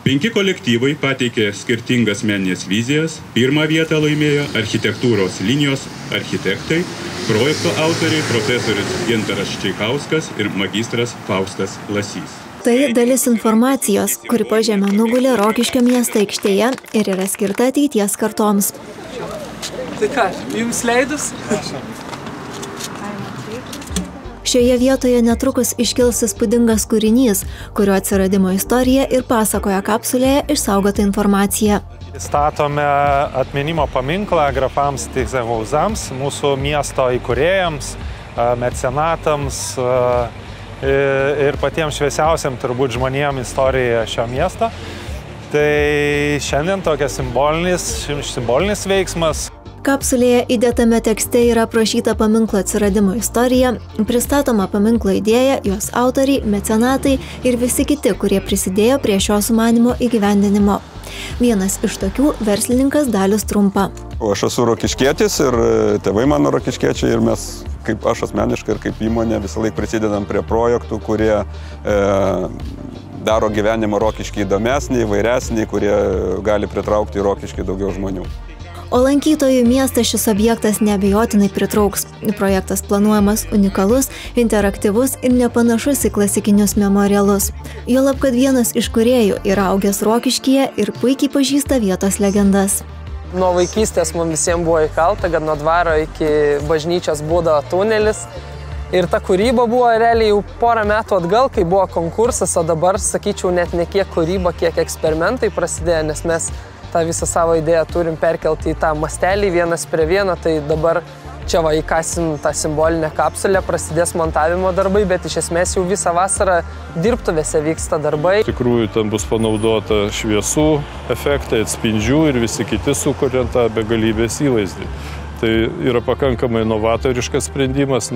5 kolektyvai pateikė skirtingas meninės vizijas. Pirmą vietą laimėjo architektūros linijos architektai, projekto autoriai profesorius Gintaras Čeikauskas ir magistras Faustas Lasys. Tai dalis informacijos, kuri po žeme nugulė Rokiškio miesto aikštėje ir yra skirta ateities kartoms. Tai ką, jums leidus? Šioje vietoje netrukus iškils įspūdingas kūrinys, kurio atsiradimo istorija ir pasakoja kapsulėje išsaugota informacija. Statome atminimo paminklą grafams Tyzenhauzams, mūsų miesto įkūrėjams, mecenatams ir patiems šviesiausiam turbūt žmonėms istorijoje šio miesto. Tai šiandien tokias simbolinis veiksmas. Kapsulėje įdėtame tekste yra aprašyta paminklo atsiradimo istorija, pristatoma paminklo idėja, jos autoriai, mecenatai ir visi kiti, kurie prisidėjo prie šio sumanymo įgyvendinimo. Vienas iš tokių verslininkas Dalius Trumpa. Aš esu rokiškietis ir tėvai mano rokiškiečiai ir mes, kaip aš asmeniškai ir kaip įmonė, visą laiką prisidedam prie projektų, kurie daro gyvenimą Rokiškį įdomesnį, įvairesnį, kurie gali pritraukti į Rokiškį daugiau žmonių. O lankytojų miestą šis objektas neabejotinai pritrauks. Projektas planuojamas unikalus, interaktyvus ir nepanašus į klasikinius memorialus. Juolab, kad vienas iš kūrėjų yra augęs Rokiškyje ir puikiai pažįsta vietos legendas. Nuo vaikystės mums visiems buvo įkalta, kad nuo dvaro iki bažnyčios būdavo tunelis. Ir ta kūryba buvo realiai jau porą metų atgal, kai buvo konkursas, o dabar, sakyčiau, net ne kiek kūryba, kiek eksperimentai prasidėjo, nes mes tą visą savo idėją turim perkelti į tą mastelį 1:1, tai dabar čia va įkasim tą simbolinę kapsulę, prasidės montavimo darbai, bet iš esmės jau visą vasarą dirbtuvėse vyksta darbai. Iš tikrųjų, ten bus panaudota šviesų efektai, atspindžių ir visi kiti sukuriant tą begalybės įvaizdį. Tai yra pakankamai novatoriškas sprendimas,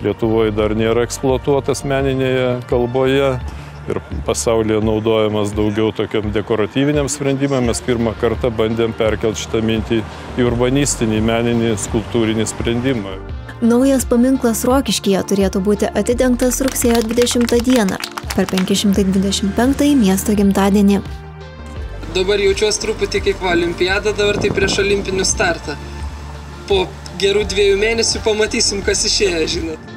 Lietuvoje dar nėra eksploatuotas meninėje kalboje. Ir pasaulyje naudojamas daugiau tokiam dekoratyviniam sprendimam. Mes pirmą kartą bandėm perkelti šitą mintį į urbanistinį, meninį, skulptūrinį sprendimą. Naujas paminklas Rokiškyje turėtų būti atidengtas rugsėjo 20 dieną, per 525 miesto gimtadienį. Dabar jaučiuosi truputį kaip olimpiada, dabar tai prieš olimpinių startą. Po gerų 2 mėnesių pamatysim, kas išėjo, žinot.